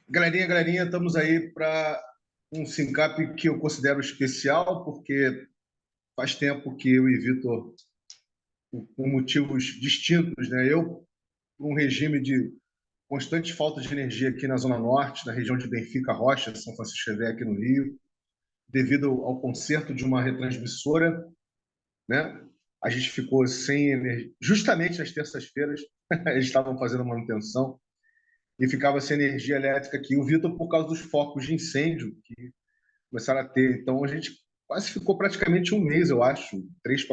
Galerinha, estamos aí para um sync-up que eu considero especial, porque faz tempo que eu e Vitor, por motivos distintos, né? Eu, por um regime de constante falta de energia aqui na Zona Norte, na região de Benfica, Rocha, São Francisco Xavier, aqui no Rio, devido ao conserto de uma retransmissora, né? A gente ficou sem energia. Justamente nas terças-feiras, eles estavam fazendo manutenção e ficava sem energia elétrica aqui. O Vitor, por causa dos focos de incêndio que começaram a ter. Então, a gente quase ficou praticamente um mês, eu acho, 3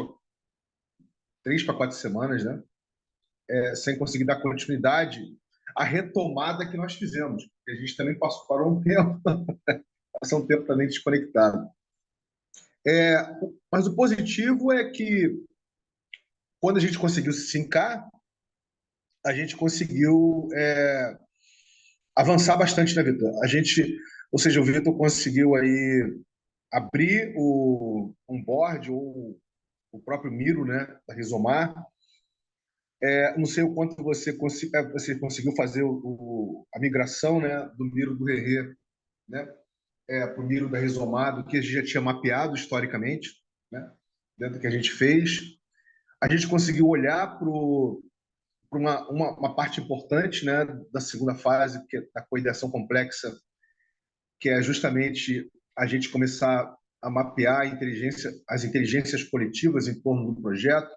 para 4 semanas, né? Sem conseguir dar continuidade à retomada que nós fizemos. Porque a gente também parou um tempo, passou um tempo também desconectado. Mas o positivo é que, quando a gente conseguiu se sincar, a gente conseguiu avançar bastante na vida. Ou seja, o Vitor conseguiu aí abrir o onboard ou o próprio Miro, né, da Rizomar. Não sei o quanto você conseguiu fazer a migração, né, do Miro do Rerê, né, para o Miro da Rizomar, que a gente já tinha mapeado historicamente, né, dentro do que a gente fez. A gente conseguiu olhar para uma parte importante, né, da segunda fase, que é a coideação complexa, que é justamente a gente começar a mapear as inteligências coletivas em torno do projeto,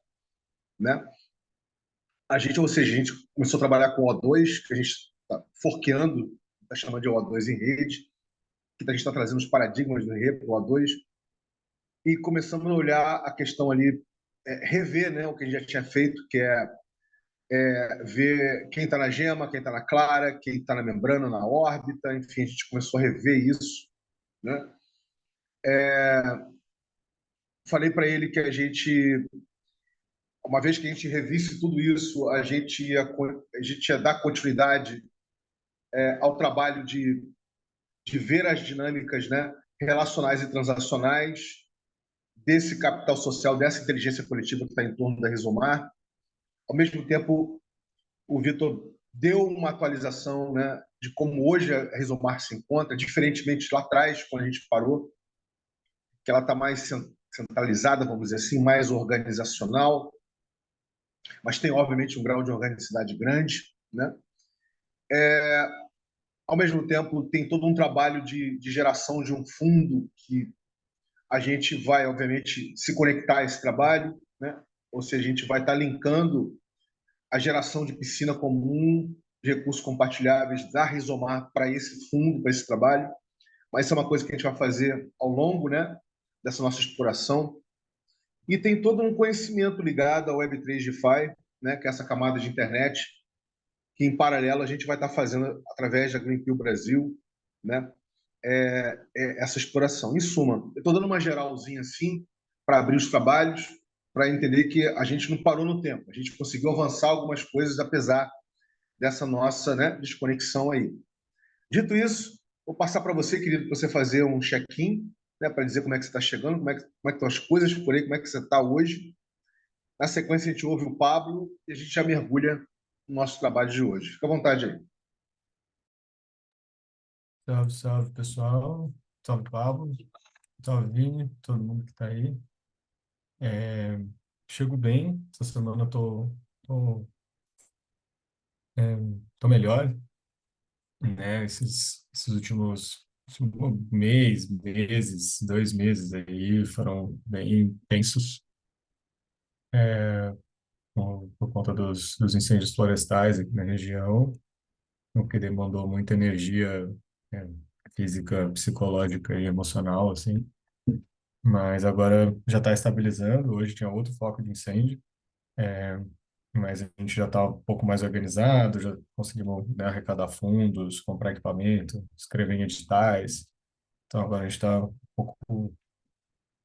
né? Ou seja, a gente começou a trabalhar com O2, que a gente está forqueando, está chamando de O2 em rede, que a gente está trazendo os paradigmas do rede para o O2, e começamos a olhar a questão ali, rever, né, o que a gente já tinha feito, que é ver quem está na gema, quem está na clara, quem está na membrana, na órbita, enfim, a gente começou a rever isso, né? Falei para ele que uma vez que a gente revisse tudo isso, a gente ia dar continuidade ao trabalho de ver as dinâmicas, né, relacionais e transacionais desse capital social, dessa inteligência coletiva que está em torno da Rizomar. Ao mesmo tempo, o Vitor deu uma atualização, né, de como hoje a Rizomar se encontra, diferentemente lá atrás, quando a gente parou, que ela está mais centralizada, vamos dizer assim, mais organizacional, mas tem, obviamente, um grau de organicidade grande, né? Ao mesmo tempo, tem todo um trabalho de geração de um fundo que a gente vai, obviamente, se conectar a esse trabalho, né? Ou seja, a gente vai estar linkando a geração de piscina comum, de recursos compartilháveis da Rizomar para esse fundo, para esse trabalho. Mas isso é uma coisa que a gente vai fazer ao longo, né, dessa nossa exploração. E tem todo um conhecimento ligado ao Web3 DeFi, né, que é essa camada de internet, que em paralelo a gente vai estar fazendo através da Greenpeace Brasil, né, essa exploração. Em suma, eu estou dando uma geralzinha assim para abrir os trabalhos, para entender que a gente não parou no tempo, a gente conseguiu avançar algumas coisas apesar dessa nossa, né, desconexão aí. Dito isso, vou passar para você, querido, para você fazer um check-in, né, para dizer como é que você está chegando, como é que estão as coisas por aí, como é que você está hoje. Na sequência, a gente ouve o Pablo e a gente já mergulha no nosso trabalho de hoje. Fica à vontade aí. Salve, salve, pessoal. Salve, Pablo. Salve, Vini, todo mundo que tá aí. É, chego bem. Essa semana eu é, tô melhor, né? Esses últimos meses, 2 meses aí foram bem intensos, por conta dos incêndios florestais aqui na região, o que demandou muita energia, é, física, psicológica e emocional, assim. Mas agora já está estabilizando. Hoje tinha outro foco de incêndio, mas a gente já está um pouco mais organizado, já conseguimos, né, arrecadar fundos, comprar equipamento, escrever em editais. Então agora a gente está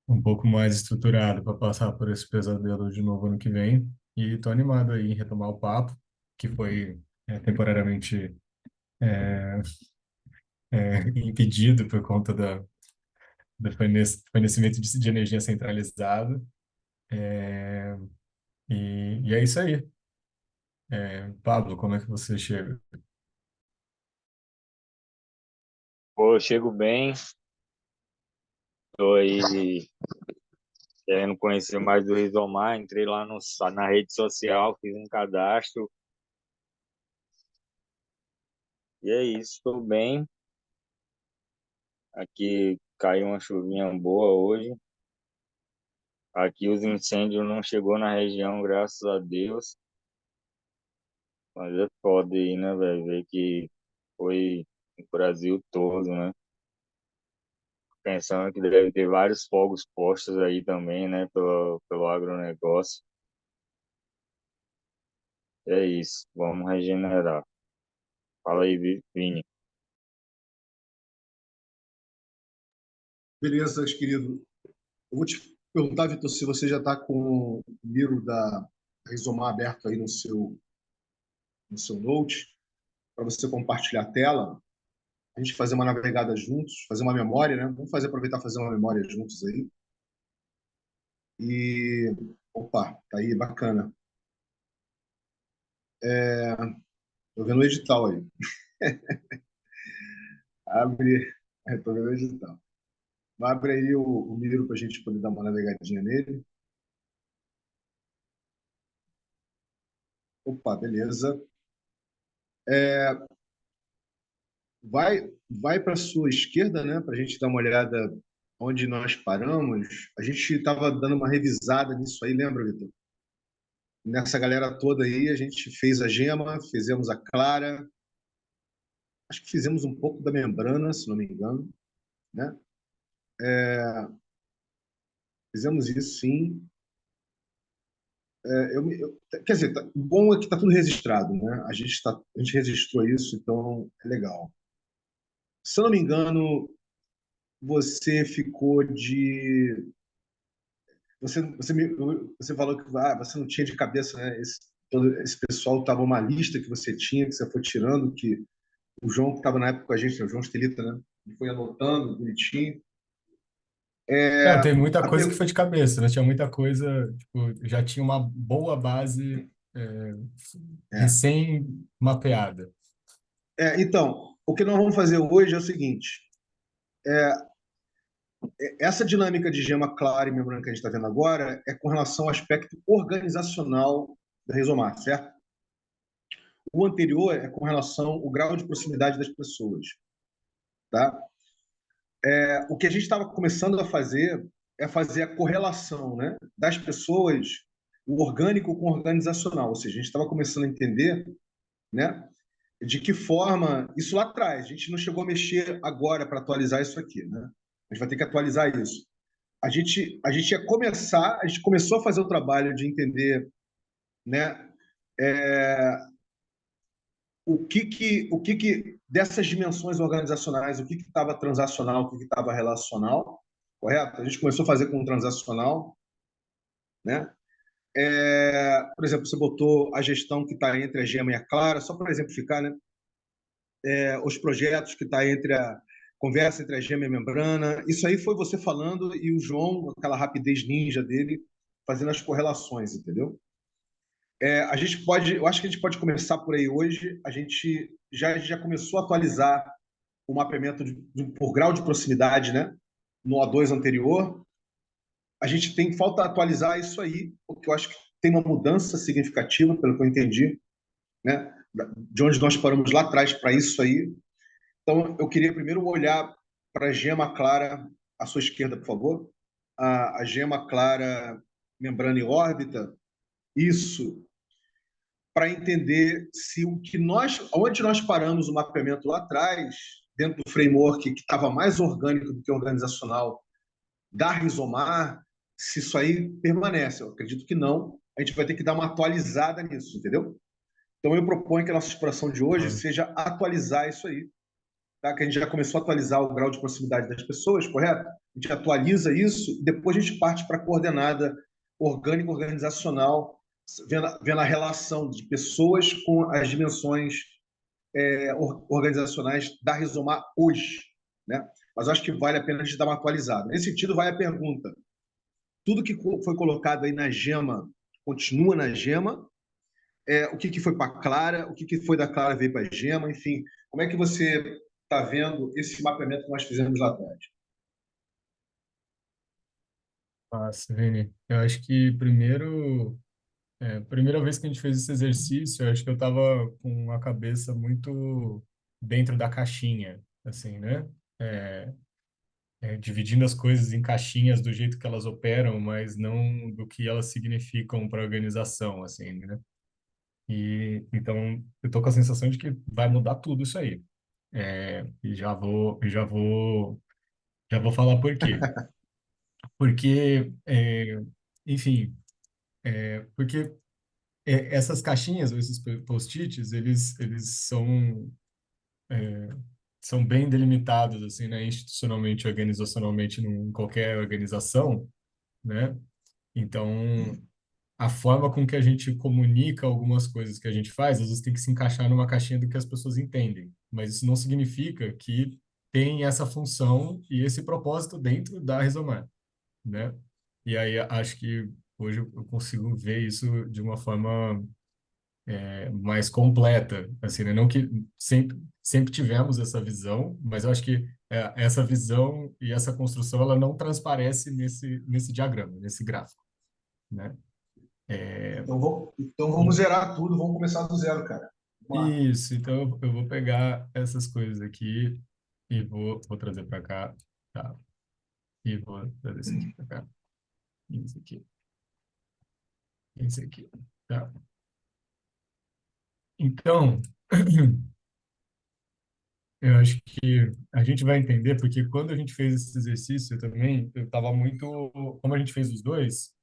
um pouco mais estruturado para passar por esse pesadelo de novo ano que vem. E estou animado aí em retomar o papo, que foi temporariamente impedido por conta do fornecimento de energia centralizado. E é isso aí. Pablo, como é que você chega? Pô, eu chego bem, tô aí querendo conhecer mais do Rizomar, entrei lá no, na rede social, fiz um cadastro, e é isso, tô bem. Aqui caiu uma chuvinha boa hoje. Aqui os incêndios não chegou na região, graças a Deus. Mas é foda aí, né, velho? Ver que foi no Brasil todo, né? Pensando que deve ter vários fogos postos aí também, né, pelo agronegócio. É isso, vamos regenerar. Fala aí, Vini. Beleza, querido. Eu vou te perguntar, Vitor, se você já está com o Miro da Rizomar aberto aí no seu Note, para você compartilhar a tela, a gente fazer uma navegada juntos, fazer uma memória, né? Vamos aproveitar e fazer uma memória juntos aí. E, opa, tá aí, bacana. Tô vendo o edital aí. Abre, tô vendo o edital. Abre aí o Miro para a gente poder dar uma navegadinha nele. Opa, beleza. Vai para a sua esquerda, né, para a gente dar uma olhada onde nós paramos. A gente estava dando uma revisada nisso aí, lembra, Vitor? Nessa galera toda aí, a gente fez a gema, fizemos a clara, acho que fizemos um pouco da membrana, se não me engano, né? Fizemos isso, sim. Quer dizer, o bom é que está tudo registrado, né? A gente registrou isso, então é legal. Se eu não me engano, você ficou de você falou que você não tinha de cabeça, né? Todo esse pessoal estava uma lista que você tinha, que você foi tirando, que o João, que estava na época com a gente, né, o João Estelita, né? Ele foi anotando bonitinho. Não, tem muita A coisa que per- foi de cabeça, né? Tinha muita coisa, tipo, já tinha uma boa base é. recém-mapeada. Então, o que nós vamos fazer hoje é o seguinte: essa dinâmica de gema clara e membrana que a gente está vendo agora é com relação ao aspecto organizacional da Rizomar, certo? O anterior é com relação ao grau de proximidade das pessoas, tá? O que a gente estava começando a fazer é fazer a correlação, né, das pessoas, o orgânico com o organizacional, ou seja, a gente estava começando a entender, né, de que forma isso lá atrás, a gente não chegou a mexer agora para atualizar isso aqui, né? A gente vai ter que atualizar isso. A gente ia começar, a gente começou a fazer o trabalho de entender, né, é, o que dessas dimensões organizacionais, o que estava transacional, o que estava relacional, correto? A gente começou a fazer com o transacional, né? Por exemplo, você botou a gestão que está entre a gema e a clara, só para exemplificar, né? Os projetos que está entre a conversa entre a gema e a membrana. Isso aí foi você falando e o João, aquela rapidez ninja dele, fazendo as correlações, entendeu? A gente pode, eu acho que a gente pode começar por aí hoje. A gente já começou a atualizar o mapeamento por grau de proximidade, né? No O2 anterior. A gente falta atualizar isso aí, porque eu acho que tem uma mudança significativa, pelo que eu entendi, né? De onde nós paramos lá atrás para isso aí. Então, eu queria primeiro olhar para a gema clara à sua esquerda, por favor. A gema clara, membrana e órbita. Isso, para entender se onde nós paramos o mapeamento lá atrás, dentro do framework que estava mais orgânico do que organizacional, da Rizomar, se isso aí permanece. Eu acredito que não. A gente vai ter que dar uma atualizada nisso, entendeu? Então, eu proponho que a nossa exploração de hoje Claro. seja atualizar isso aí, tá? Que a gente já começou a atualizar o grau de proximidade das pessoas, correto? A gente atualiza isso e depois a gente parte para a coordenada orgânica organizacional, vendo a relação de pessoas com as dimensões organizacionais da Rizomar hoje, né? Mas acho que vale a pena a gente dar uma atualizada. Nesse sentido, vai a pergunta: tudo que foi colocado aí na gema continua na gema? O que foi para a Clara? O que foi da Clara veio para a gema? Enfim, como é que você está vendo esse mapeamento que nós fizemos lá atrás? Nossa, Vini, eu acho que primeira vez que a gente fez esse exercício, eu acho que eu estava com a cabeça muito dentro da caixinha, assim, né? É, dividindo as coisas em caixinhas do jeito que elas operam, mas não do que elas significam para a organização, assim, né? E então eu tô com a sensação de que vai mudar tudo isso aí. E já vou falar por quê. Porque, enfim, porque essas caixinhas, ou esses post-its, eles são bem delimitados, assim, né, institucionalmente, organizacionalmente, em qualquer organização, né? Então, a forma com que a gente comunica algumas coisas que a gente faz, às vezes tem que se encaixar numa caixinha do que as pessoas entendem. Mas isso não significa que tem essa função e esse propósito dentro da Rizomar, né? E aí acho que hoje eu consigo ver isso de uma forma mais completa, assim, né? Não que sempre tivemos essa visão, mas eu acho que essa visão e essa construção ela não transparece nesse diagrama, nesse gráfico, né? Então vamos zerar tudo, vamos começar do zero, cara. Vamos lá. Isso, então eu vou pegar essas coisas aqui e vou trazer para cá, tá? E vou trazer isso aqui para cá, isso aqui, isso aqui, tá? Então, eu acho que a gente vai entender, porque quando a gente fez esse exercício também, eu estava muito, como a gente fez os dois,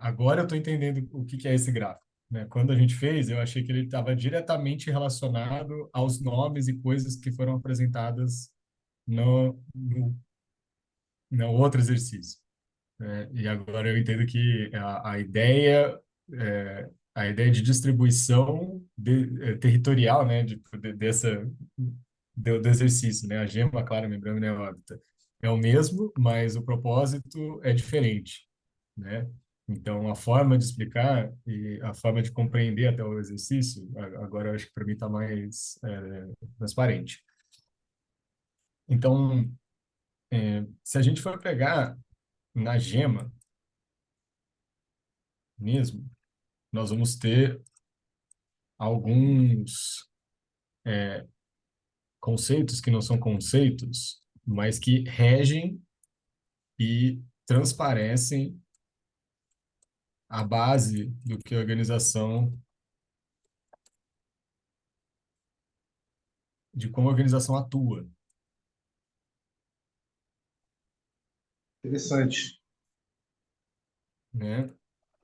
agora eu estou entendendo o que que é esse gráfico, né? Quando a gente fez, eu achei que ele estava diretamente relacionado aos nomes e coisas que foram apresentadas no outro exercício, né? E agora eu entendo que a ideia de distribuição territorial, né, do exercício, né, a gema, clara, membrana e órbita é o mesmo, mas o propósito é diferente, né? Então, a forma de explicar e a forma de compreender até o exercício, agora eu acho que para mim está mais transparente. Então, se a gente for pegar na gema mesmo, nós vamos ter alguns conceitos que não são conceitos, mas que regem e transparecem a base do que a organização, de como a organização atua, Interessante. né?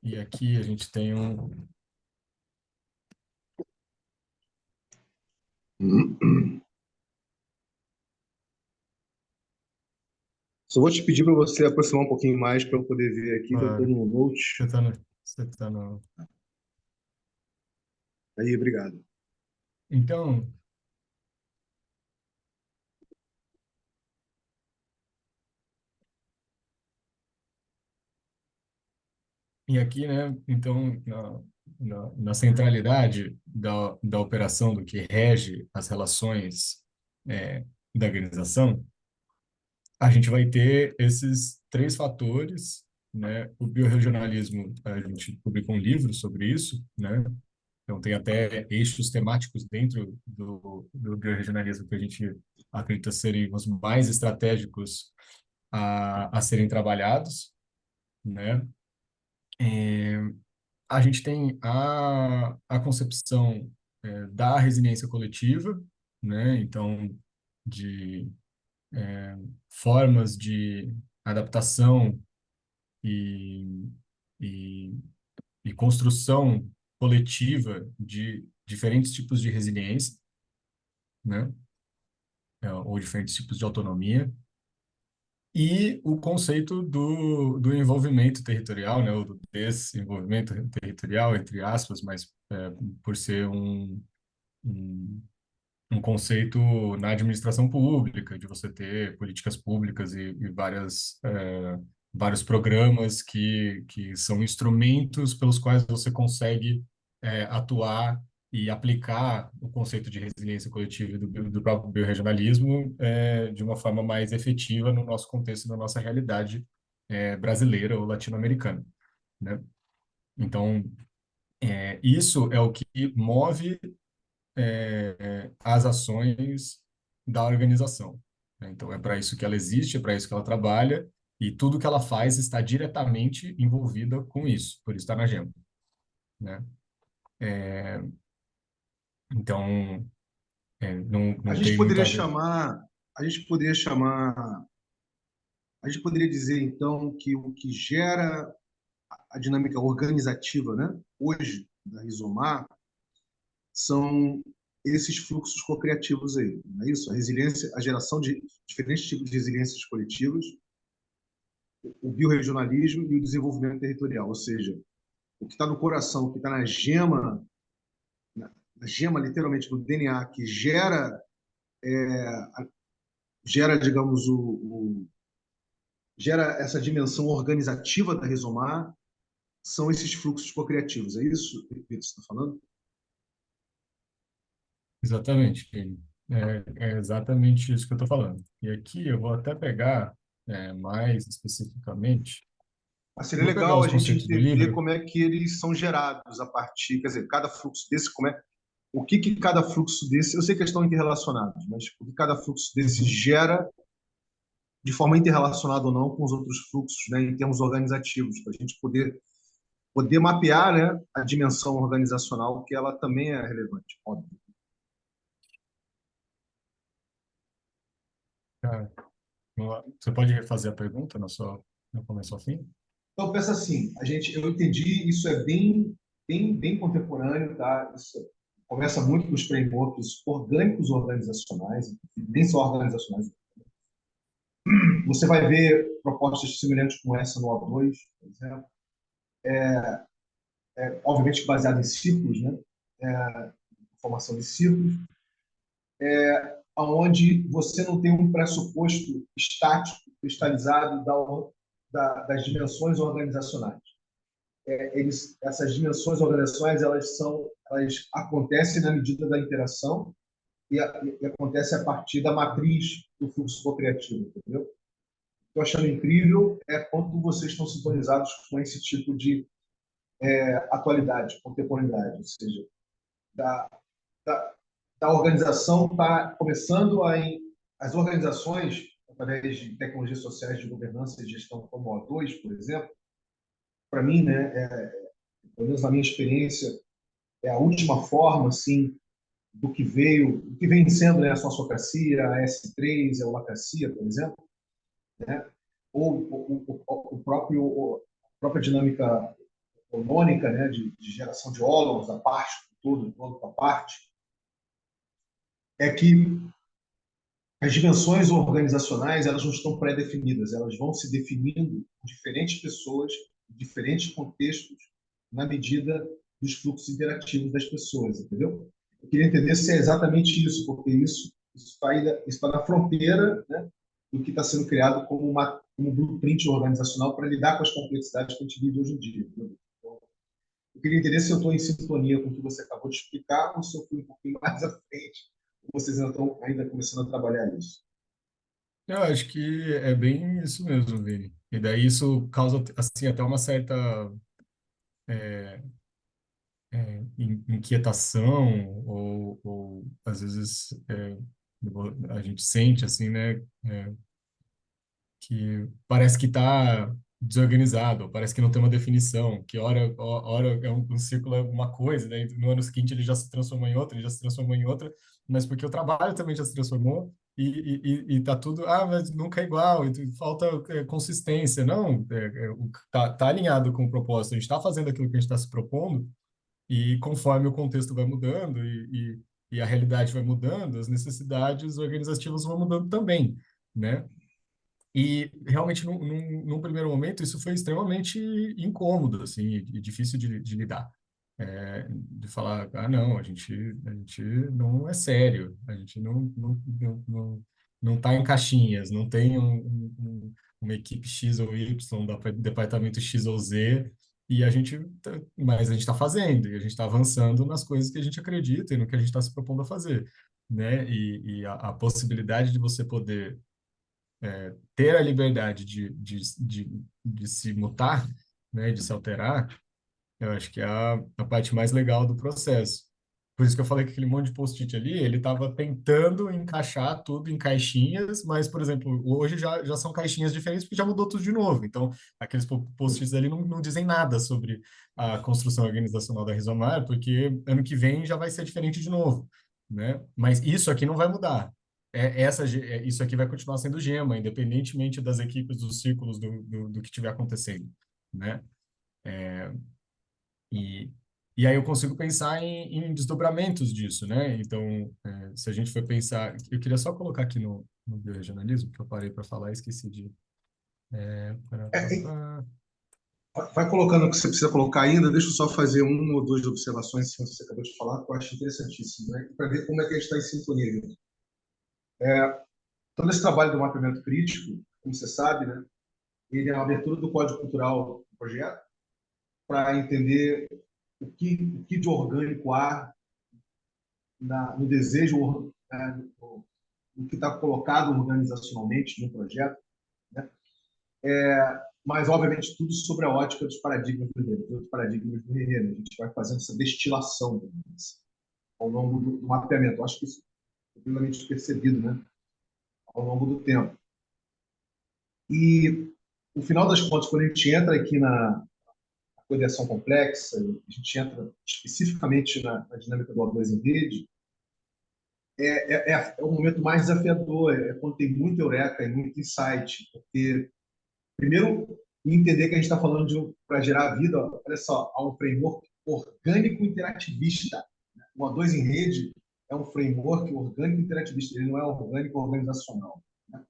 E aqui a gente tem Só vou te pedir para você aproximar um pouquinho mais para eu poder ver aqui, que eu estou claro, no Note. você tá no, Aí, obrigado. então, e aqui, né, então, na centralidade da operação, do que rege as relações da organização, a gente vai ter esses três fatores, né? O biorregionalismo, a gente publicou um livro sobre isso, né? Então, tem até eixos temáticos dentro do biorregionalismo que a gente acredita serem os mais estratégicos a serem trabalhados, né? A gente tem a concepção da resiliência coletiva, né? Então, de formas de adaptação e, e, e construção coletiva de diferentes tipos de resiliência, né? Ou diferentes tipos de autonomia. E o conceito do envolvimento territorial, né? Ou do desenvolvimento territorial, entre aspas, mas por ser um, um conceito na administração pública, de você ter políticas públicas e vários programas que são instrumentos pelos quais você consegue atuar e aplicar o conceito de resiliência coletiva e do próprio biorregionalismo de uma forma mais efetiva no nosso contexto, na nossa realidade brasileira ou latino-americana, né? Então, isso é o que move as ações da organização, né? Então, é para isso que ela existe, é para isso que ela trabalha, e tudo que ela faz está diretamente envolvida com isso, por isso está na agenda, né? Então, não, A não gente tem muito poderia a ver. chamar, a gente poderia chamar, a gente poderia dizer então que o que gera a dinâmica organizativa, né, hoje da Rizomar, são esses fluxos co-criativos aí, não é isso? A resiliência, a geração de diferentes tipos de resiliências coletivas, o biorregionalismo e o desenvolvimento territorial, ou seja, o que está no coração, o que está na gema literalmente do DNA, que gera, digamos, gera essa dimensão organizativa da Rizomar, são esses fluxos co-criativos. É isso, Pedro, que você está falando? Exatamente, Kane. É exatamente isso que eu estou falando. E aqui eu vou até pegar mais especificamente, Mas eu seria vou pegar legal os a gente conceitos do entender livro. como é que eles são gerados a partir, quer dizer, cada fluxo desse, o que que cada fluxo desse, eu sei que eles estão interrelacionados, mas o que cada fluxo desse Uhum. gera de forma interrelacionada ou não com os outros fluxos, né, em termos organizativos, para a gente poder mapear, né, a dimensão organizacional, que ela também é relevante, óbvio. Tá, vamos lá. Você pode refazer a pergunta no começo ao fim? Então, pensa assim, eu entendi, isso é bem contemporâneo, tá? Isso começa muito com os frameworks orgânicos organizacionais, nem só organizacionais. Você vai ver propostas semelhantes com essa no O2, por exemplo, obviamente baseado em ciclos, né? Formação de ciclos, onde você não tem um pressuposto estático, cristalizado das dimensões organizacionais. Essas dimensões organizacionais elas acontecem na medida da interação e acontece a partir da matriz do fluxo co-criativo, entendeu? O que eu estou achando incrível é quanto vocês estão sintonizados com esse tipo de atualidade, contemporaneidade, ou seja, da, da, da organização está começando as organizações, através de tecnologias sociais de governança e gestão como o O2, por exemplo, para mim, né, pelo menos na minha experiência, é a última forma, assim, do que vem sendo, né, a sociocracia, a S3, a holacracia, por exemplo, né? Ou a própria dinâmica holônica, né, de geração de ólogos, da parte do todo para parte, é que as dimensões organizacionais elas não estão pré-definidas, elas vão se definindo com diferentes pessoas, em diferentes contextos, na medida dos fluxos interativos das pessoas, entendeu? Eu queria entender se é exatamente isso, porque isso está na fronteira, né, do que está sendo criado como blueprint organizacional para lidar com as complexidades que a gente vive hoje em dia. Entendeu? Então, eu queria entender se eu estou em sintonia com o que você acabou de explicar ou se eu fui um pouquinho mais à frente, ou vocês ainda estão começando a trabalhar isso. Eu acho que é bem isso mesmo, Vini. E daí isso causa, assim, até uma certa inquietação ou às vezes a gente sente, assim, né, que parece que está desorganizado, parece que não tem uma definição, que hora é um círculo é uma coisa, daí no ano seguinte ele já se transformou em outra, ele já se transformou em outra, mas porque o trabalho também já se transformou e tá tudo, mas nunca é igual, e falta consistência. Não, tá alinhado com o propósito, a gente está fazendo aquilo que a gente está se propondo, e conforme o contexto vai mudando e a realidade vai mudando, as necessidades organizativas vão mudando também, né? E realmente, num primeiro momento, isso foi extremamente incômodo, assim, e difícil de lidar. De falar, não, a gente não é sério, a gente não tá em caixinhas, não tem uma equipe X ou Y, departamento X ou Z, E mas a gente está fazendo, e a gente está avançando nas coisas que a gente acredita e no que a gente está se propondo a fazer, né? E a possibilidade de você poder ter a liberdade de se mutar, né? De se alterar, eu acho que é a parte mais legal do processo. Por isso que eu falei que aquele monte de post-it ali, ele estava tentando encaixar tudo em caixinhas, mas, por exemplo, hoje já são caixinhas diferentes porque já mudou tudo de novo. Então, aqueles post-its ali não dizem nada sobre a construção organizacional da Rizomar, porque ano que vem já vai ser diferente de novo, né? Mas isso aqui não vai mudar. Isso aqui vai continuar sendo Gema, independentemente das equipes, dos círculos, do que estiver acontecendo, né? E, e aí eu consigo pensar em desdobramentos disso, né? Então, se a gente for pensar... Eu queria só colocar aqui no bioregionalismo, que eu parei para falar e esqueci de... Pará, pá, É, pá. vai colocando o que você precisa colocar ainda. Deixa eu só fazer uma ou duas observações em cima do que você acabou de falar, que eu acho interessantíssimo, né? Para ver como é que a gente está em sintonia. Todo esse trabalho do mapeamento crítico, como você sabe, né? Ele é uma abertura do código cultural do projeto para entender o que de orgânico há no desejo, no que está colocado organizacionalmente no projeto, né? Mas, obviamente, tudo sobre a ótica dos paradigmas do Herrera, dos paradigmas do Herrera. A gente vai fazendo essa destilação deles ao longo do mapeamento. Eu acho que isso é plenamente percebido, né? Ao longo do tempo. E, no final das contas, quando a gente entra aqui na coordenação complexa, a gente entra especificamente na dinâmica do O2 em rede, é o momento mais desafiador, é quando tem muita eureka e muito insight, porque, primeiro, entender que a gente está falando para gerar vida, olha só, há um framework orgânico interativista. O O2 em rede é um framework orgânico interativista, ele não é orgânico organizacional. Né?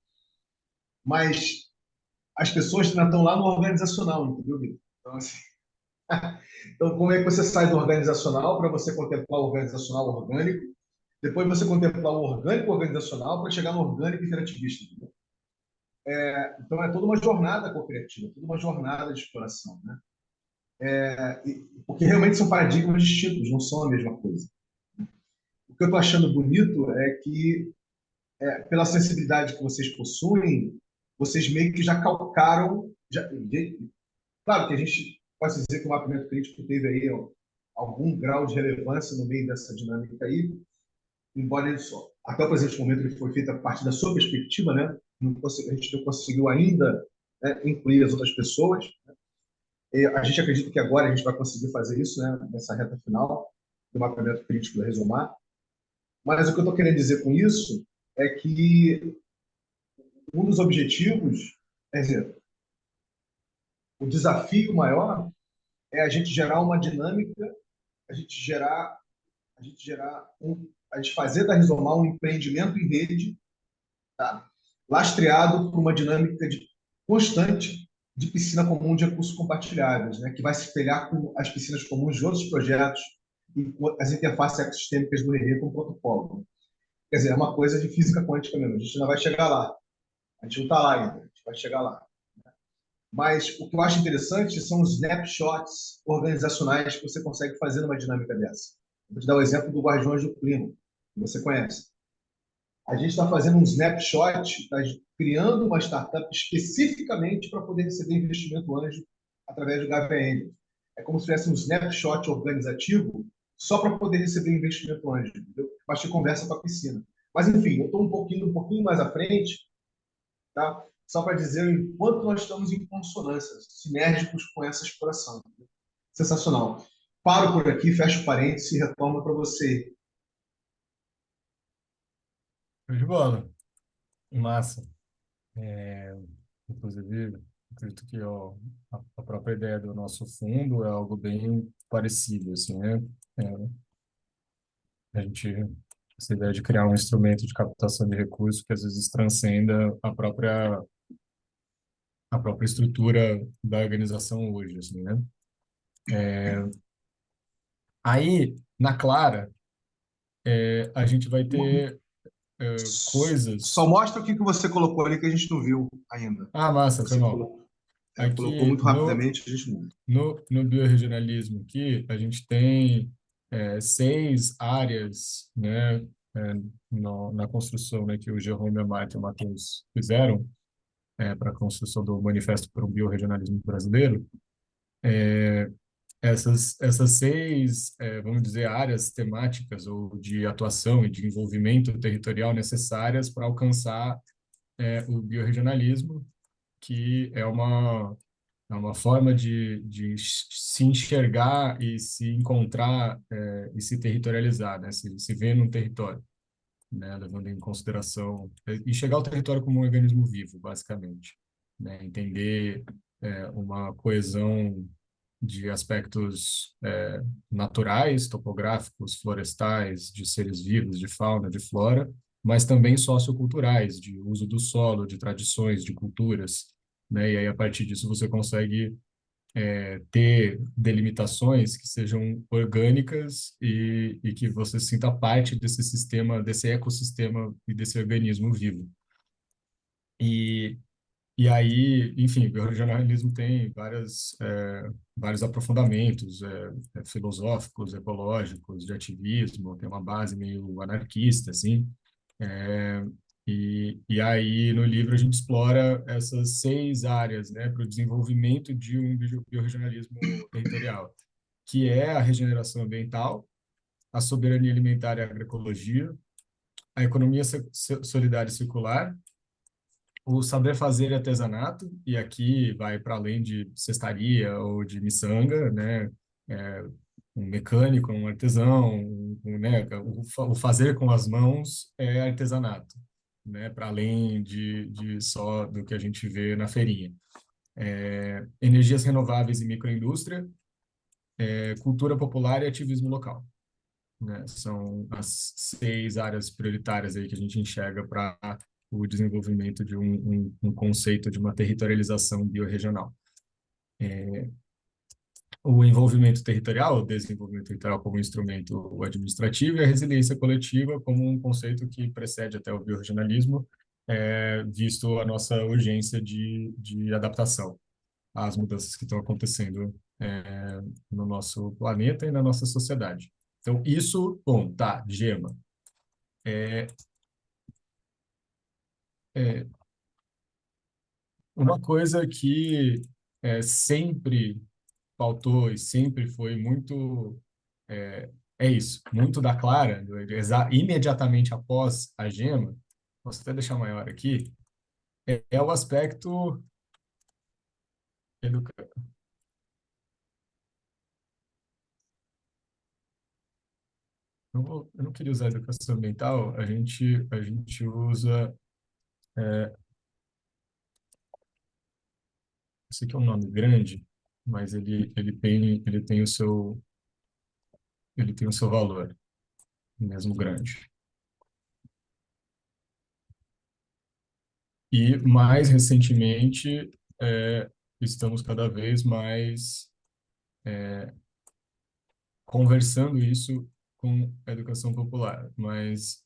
Mas as pessoas ainda estão lá no organizacional, entendeu, Vitor? Então, assim, então, como é que você sai do organizacional para você contemplar o organizacional orgânico? Depois você contemplar o orgânico organizacional para chegar no orgânico interativista. Entendeu? Então, é toda uma jornada cooperativa, toda uma jornada de exploração. Né? Porque realmente são paradigmas distintos, não são a mesma coisa. O que eu estou achando bonito é que, pela sensibilidade que vocês possuem, vocês meio que já calcaram. Claro que a gente pode dizer que o mapeamento crítico teve aí algum grau de relevância no meio dessa dinâmica aí, embora ele só, até o presente momento ele foi feito a partir da sua perspectiva, né? A gente não conseguiu ainda, né, incluir as outras pessoas. E a gente acredita que agora a gente vai conseguir fazer isso, né, nessa reta final do mapeamento crítico da Resumar. Mas o que eu estou querendo dizer com isso é que um dos objetivos, quer dizer, o desafio maior é a gente gerar uma dinâmica, a gente gerar, a gente fazer da Rizomar um empreendimento em rede, tá? Lastreado por uma dinâmica constante de piscina comum de recursos compartilháveis, né? Que vai se espelhar com as piscinas comuns de outros projetos e com as interfaces ecossistêmicas do RE com o protocolo. Quer dizer, é uma coisa de física quântica mesmo. A gente ainda vai chegar lá. A gente não está lá ainda. A gente vai chegar lá. Mas o que eu acho interessante são os snapshots organizacionais que você consegue fazer numa dinâmica dessa. Vou te dar o exemplo do Guardiões do Clima, que você conhece. A gente está fazendo um snapshot, está criando uma startup especificamente para poder receber investimento anjo através do GAVN. É como se tivesse um snapshot organizativo só para poder receber investimento anjo, entendeu? Mas que conversa com a piscina. Mas, enfim, eu estou um pouquinho mais à frente, tá? Só para dizer o quanto nós estamos em consonância, sinérgicos com essa exploração. Sensacional. Paro por aqui, fecho parênteses e retorno para você. Show de bola. Massa. É, Inclusive, acredito que a própria ideia do nosso fundo é algo bem parecido, assim, né? É, a gente, essa ideia de criar um instrumento de captação de recursos que às vezes transcenda a própria estrutura da organização hoje, assim, né? Aí, na Clara, a gente vai ter Só coisas... mostra o que você colocou ali que a gente não viu ainda. Ah, massa, foi Você mal. colocou. Colocou aqui muito rapidamente, a gente não. no biorregionalismo aqui, a gente tem 6 áreas, né, é, na construção, né, que o Jerome Amart e o Matheus fizeram para a construção do Manifesto para um Biorregionalismo Brasileiro. Essas 6, vamos dizer, áreas temáticas ou de atuação e de envolvimento territorial necessárias para alcançar o biorregionalismo, que é uma forma de se enxergar e se encontrar e se territorializar, né? Se ver num território, né? Levando em consideração e chegar ao território como um organismo vivo, basicamente, né? Entender uma coesão de aspectos naturais, topográficos, florestais, de seres vivos, de fauna, de flora, mas também socioculturais, de uso do solo, de tradições, de culturas, né? E aí, a partir disso, você consegue ter delimitações que sejam orgânicas e que você sinta parte desse sistema, desse ecossistema e desse organismo vivo. E e aí, enfim, o regionalismo tem vários aprofundamentos filosóficos, ecológicos, de ativismo, tem uma base meio anarquista, assim. É, e aí, no livro, a gente explora essas 6 áreas, né, para o desenvolvimento de um biorregionalismo territorial, que é a regeneração ambiental, a soberania alimentar e a agroecologia, a economia solidária e circular, o saber fazer e artesanato, e aqui vai para além de cestaria ou de miçanga, né? É, um mecânico, um artesão, né? O fazer com as mãos é artesanato, né? Para além de só do que a gente vê na feirinha. Energias renováveis e microindústria, cultura popular e ativismo local, né? São as 6 áreas prioritárias aí que a gente enxerga para o desenvolvimento de um conceito de uma territorialização biorregional. O envolvimento territorial, o desenvolvimento territorial como instrumento administrativo e a resiliência coletiva como um conceito que precede até o biorregionalismo, visto a nossa urgência de adaptação às mudanças que estão acontecendo no nosso planeta e na nossa sociedade. Então, isso, bom, tá, Gema. É, uma coisa que sempre pautou e sempre foi muito isso, muito da Clara, imediatamente após a Gema, posso até deixar maior aqui, é o aspecto educa... eu não queria usar educação ambiental, a gente usa, esse aqui é um nome grande, mas ele tem o seu valor, mesmo grande. E, mais recentemente, estamos cada vez mais conversando isso com a educação popular. Mas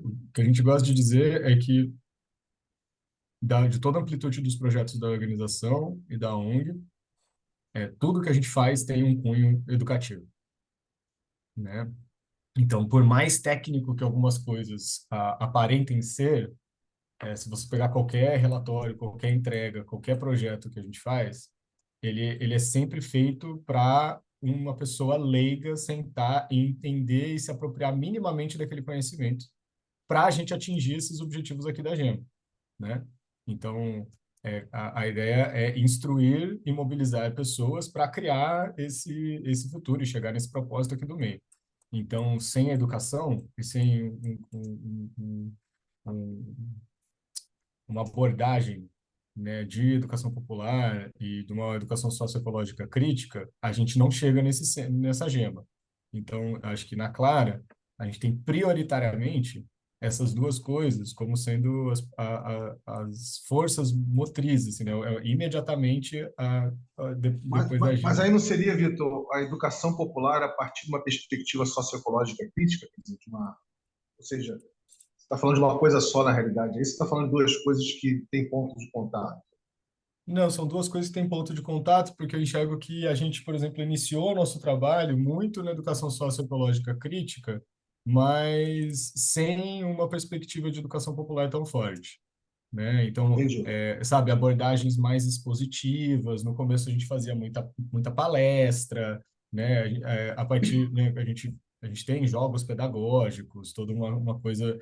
o que a gente gosta de dizer é que, de toda a amplitude dos projetos da organização e da ONG, tudo que a gente faz tem um cunho educativo, né? Então, por mais técnico que algumas coisas aparentem ser, se você pegar qualquer relatório, qualquer entrega, qualquer projeto que a gente faz, ele é sempre feito para uma pessoa leiga sentar e entender e se apropriar minimamente daquele conhecimento para a gente atingir esses objetivos aqui da GEM, né? Então, a ideia é instruir e mobilizar pessoas para criar esse futuro e chegar nesse propósito aqui do meio. Então, sem educação e sem um, uma abordagem, né, de educação popular e de uma educação socioecológica crítica, a gente não chega nessa gema. Então, acho que na Clara, a gente tem prioritariamente essas duas coisas como sendo as forças motrizes, assim, né? Imediatamente Mas, depois da mas, mas gema. aí não seria, Vitor, a educação popular a partir de uma perspectiva socioecológica crítica? Quer dizer, ou seja, você está falando de uma coisa só na realidade. Aí você está falando de duas coisas que têm pontos de contato. Não, são duas coisas que têm ponto de contato, porque eu enxergo que a gente, por exemplo, iniciou o nosso trabalho muito na educação socioecológica crítica, mas sem uma perspectiva de educação popular tão forte, né? Então, Entendi. sabe, abordagens mais expositivas. No começo a gente fazia muita palestra, né? A partir, né, a gente tem jogos pedagógicos, toda uma coisa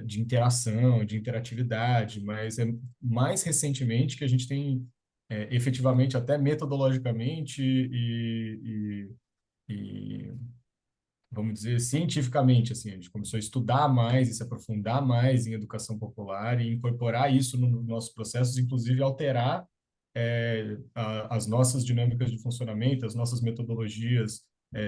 de interação, de interatividade, mas é mais recentemente que a gente tem efetivamente, até metodologicamente e vamos dizer, cientificamente, assim, a gente começou a estudar mais e se aprofundar mais em educação popular e incorporar isso nos nossos processos, inclusive alterar as nossas dinâmicas de funcionamento, as nossas metodologias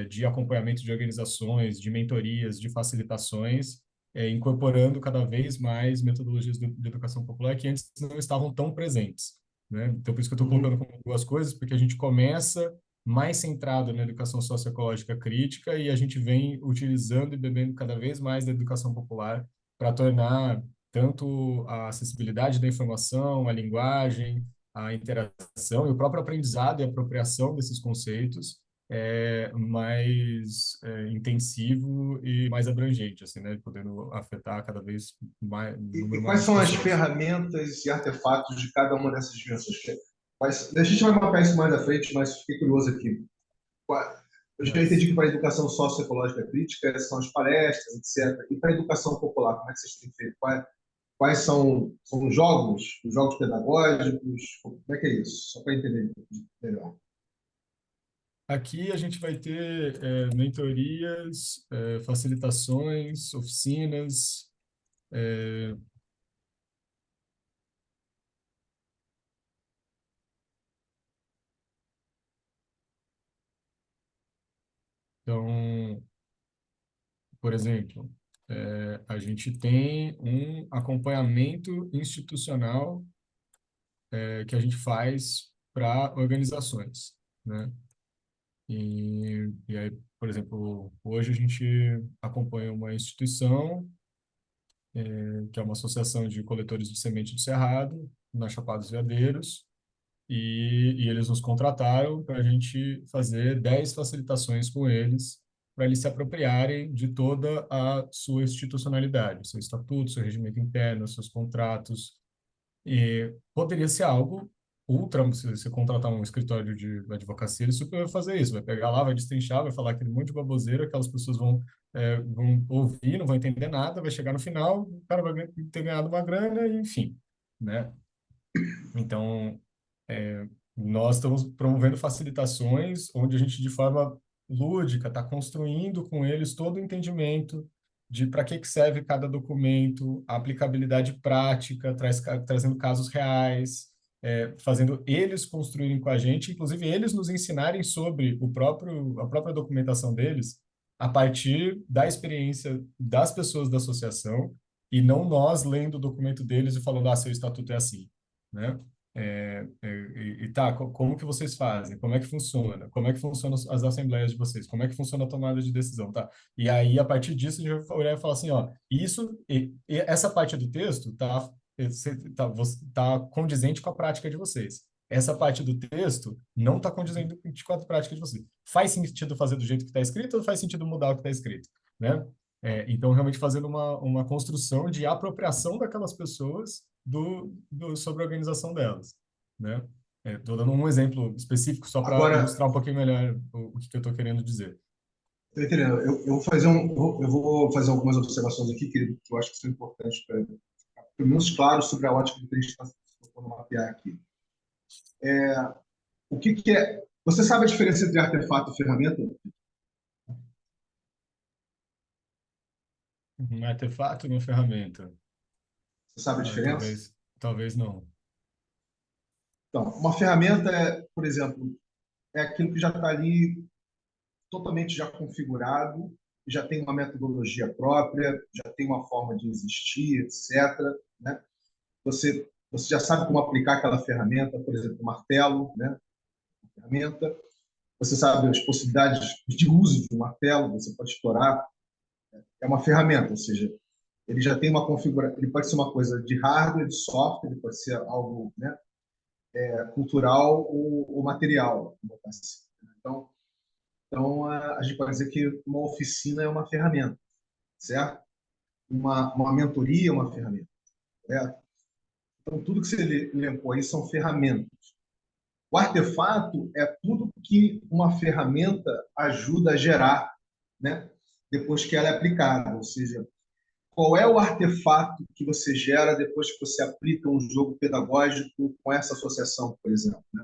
de acompanhamento de organizações, de mentorias, de facilitações, incorporando cada vez mais metodologias de educação popular que antes não estavam tão presentes, né? Então, por isso que eu estou colocando Uhum. como duas coisas, porque a gente começa mais centrado na educação socioecológica crítica e a gente vem utilizando e bebendo cada vez mais da educação popular para tornar tanto a acessibilidade da informação, a linguagem, a interação e o próprio aprendizado e apropriação desses conceitos mais intensivo e mais abrangente, assim, né? Podendo afetar cada vez mais, um E número quais maior de são as pessoas. ferramentas e artefatos de cada uma dessas dimensões? A gente vai mapear isso mais à frente, mas fiquei curioso aqui. Eu já entendi Mas que para a educação socioecológica crítica são as palestras, etc. E para a educação popular, como é que vocês têm feito? Quais são os jogos pedagógicos? Como é que é isso? Só para entender melhor. aqui a gente vai ter mentorias, facilitações, oficinas. Então, por exemplo, a gente tem um acompanhamento institucional que a gente faz para organizações, né? E aí, por exemplo, hoje a gente acompanha uma instituição que é uma associação de coletores de semente do Cerrado, na Chapada dos Veadeiros, e eles nos contrataram para a gente fazer 10 facilitações com eles, para eles se apropriarem de toda a sua institucionalidade, seu estatuto, seu regimento interno, seus contratos. E poderia ser algo ultra, se você contratar um escritório de advocacia, ele super vai fazer isso, vai pegar lá, vai destrinchar, vai falar aquele monte de baboseira, aquelas pessoas vão ouvir, não vão entender nada, vai chegar no final, o cara vai ter ganhado uma grana, e enfim, né? Então, nós estamos promovendo facilitações onde a gente, de forma lúdica, está construindo com eles todo o entendimento de para que serve cada documento, a aplicabilidade prática, trazendo casos reais, fazendo eles construírem com a gente, inclusive eles nos ensinarem sobre a própria documentação deles, a partir da experiência das pessoas da associação, e não nós lendo o documento deles e falando, seu estatuto é assim, né? Como que vocês fazem? Como é que funciona? Como é que funcionam as assembleias de vocês? Como é que funciona a tomada de decisão, tá? E aí, a partir disso, a gente vai olhar e falar assim, ó, e essa parte do texto tá condizente com a prática de vocês. Essa parte do texto não está condizente com a prática de vocês. Faz sentido fazer do jeito que está escrito ou faz sentido mudar o que está escrito, né? Então, realmente fazendo uma construção de apropriação daquelas pessoas sobre a organização delas, né? Estou dando um exemplo específico só para Agora, ilustrar um pouquinho melhor o que eu estou querendo dizer. estou entendendo. Eu vou fazer algumas observações aqui que eu acho que são importantes para pelo menos claro sobre a ótica que a gente está tentando mapear aqui. O que é? Você sabe a diferença entre artefato e ferramenta? Um artefato e uma ferramenta. Você sabe a diferença? Talvez não. Então, uma ferramenta por exemplo, é aquilo que já está ali totalmente já configurado, já tem uma metodologia própria, já tem uma forma de existir, etc. Né? Você já sabe como aplicar aquela ferramenta, por exemplo, o martelo, né? Ferramenta. Você sabe as possibilidades de uso de um martelo, você pode explorar. É uma ferramenta, ou seja, ele já tem uma configuração. Ele pode ser uma coisa de hardware, de software, ele pode ser algo, né? cultural ou material, vamos botar assim. Então, a gente pode dizer que uma oficina é uma ferramenta, certo? Uma mentoria é uma ferramenta, certo? Então, tudo que você elencou aí são ferramentas. O artefato é tudo que uma ferramenta ajuda a gerar, né? Depois que ela é aplicada. Ou seja, qual é o artefato que você gera depois que você aplica um jogo pedagógico com essa associação, por exemplo, né?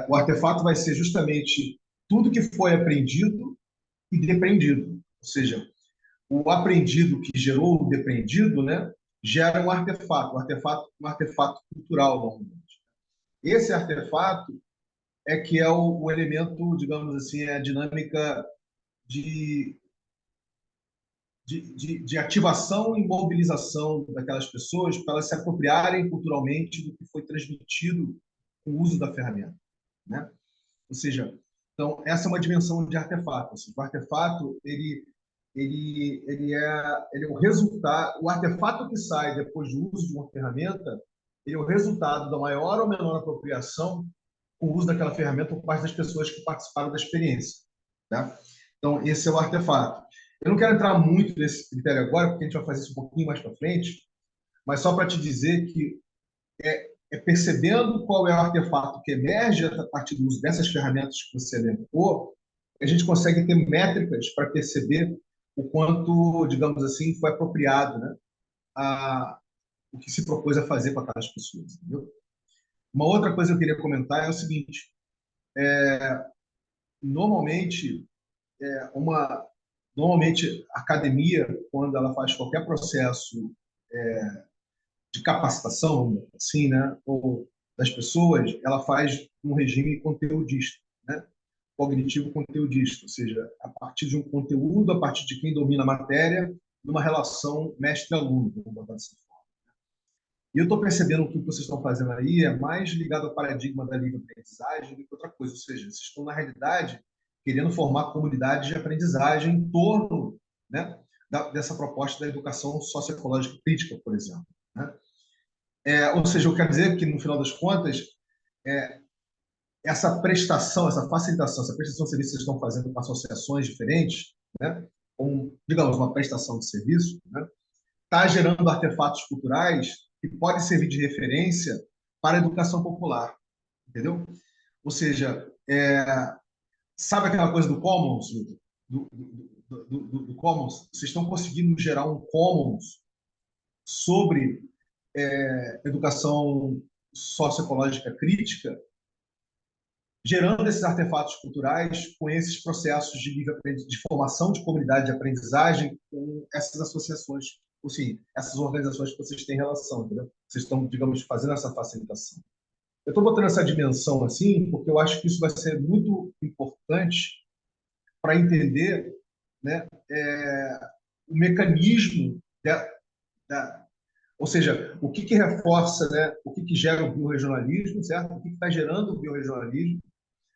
O artefato vai ser justamente tudo que foi aprendido e depreendido. Ou seja, o aprendido que gerou o depreendido, né, gera um artefato cultural, normalmente. Esse artefato é que é o elemento, digamos assim, a dinâmica de, de ativação e mobilização daquelas pessoas para elas se apropriarem culturalmente do que foi transmitido com o uso da ferramenta, né? Ou seja, então essa é uma dimensão de artefato. O artefato ele é o resultado, o artefato que sai depois do uso de uma ferramenta, ele é o resultado da maior ou menor apropriação com o uso daquela ferramenta por parte das pessoas que participaram da experiência, tá? Então esse é o artefato. Eu não quero entrar muito nesse critério agora, porque a gente vai fazer isso um pouquinho mais para frente, mas só para te dizer que é percebendo qual é o artefato que emerge a partir do uso dessas ferramentas que você elencou, a gente consegue ter métricas para perceber o quanto, digamos assim, foi apropriado, né, o que se propôs a fazer com aquelas pessoas. Entendeu? Uma outra coisa que eu queria comentar é o seguinte: normalmente, uma normalmente a academia, quando ela faz qualquer processo de capacitação, assim, né, ou das pessoas, ela faz um regime conteudista, né? Cognitivo conteudista, ou seja, a partir de um conteúdo, a partir de quem domina a matéria, numa relação mestre-aluno, vamos botar dessa forma. E eu estou percebendo que o que vocês estão fazendo aí é mais ligado ao paradigma da livre-aprendizagem do que outra coisa, ou seja, vocês estão, na realidade, querendo formar comunidades de aprendizagem em torno, né, dessa proposta da educação socioecológica crítica, por exemplo, né? Ou seja, eu quero dizer que, no final das contas, essa prestação, essa facilitação, essa prestação de serviço que vocês estão fazendo com associações diferentes, né, com, digamos, uma prestação de serviço, né, está gerando artefatos culturais que podem servir de referência para a educação popular, entendeu? Ou seja, sabe aquela coisa do commons, do commons? Vocês estão conseguindo gerar um commons sobre educação socioecológica crítica, gerando esses artefatos culturais com esses processos de formação de comunidade de aprendizagem com essas associações, ou sim, essas organizações que vocês têm relação, entendeu? Vocês estão, digamos, fazendo essa facilitação. Eu estou botando essa dimensão assim porque eu acho que isso vai ser muito importante para entender, né, o mecanismo da, ou seja, o que reforça, né, o que gera o biorregionalismo, certo? O que está gerando o biorregionalismo,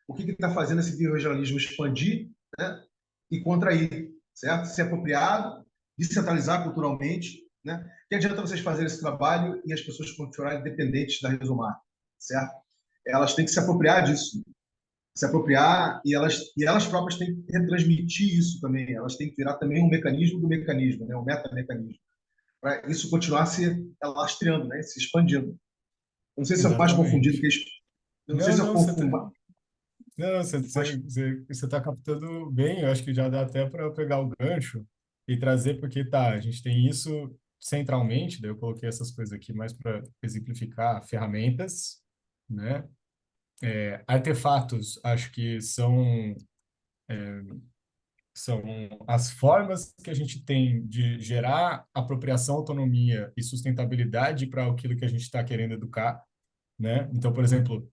o que está fazendo esse biorregionalismo expandir, né, e contrair, certo? Ser apropriado, descentralizar culturalmente, né? Que adianta vocês fazerem esse trabalho e as pessoas continuarem dependentes da Resumar, certo? Elas têm que se apropriar disso, se apropriar e elas próprias têm que retransmitir isso também. Elas têm que virar também um mecanismo do mecanismo, né? Um metamecanismo, para isso continuar se alastreando, né? Se expandindo. Não sei se é mais confundido Exatamente. que isso. Eu não sei Não, se eu não, confundo, não, mas você está captando bem. Eu acho que já dá até para pegar o gancho e trazer, porque tá, a gente tem isso centralmente, daí eu coloquei essas coisas aqui mais para exemplificar ferramentas, né? Artefatos, acho que são as formas que a gente tem de gerar apropriação, autonomia e sustentabilidade para aquilo que a gente está querendo educar, né? Então, por exemplo,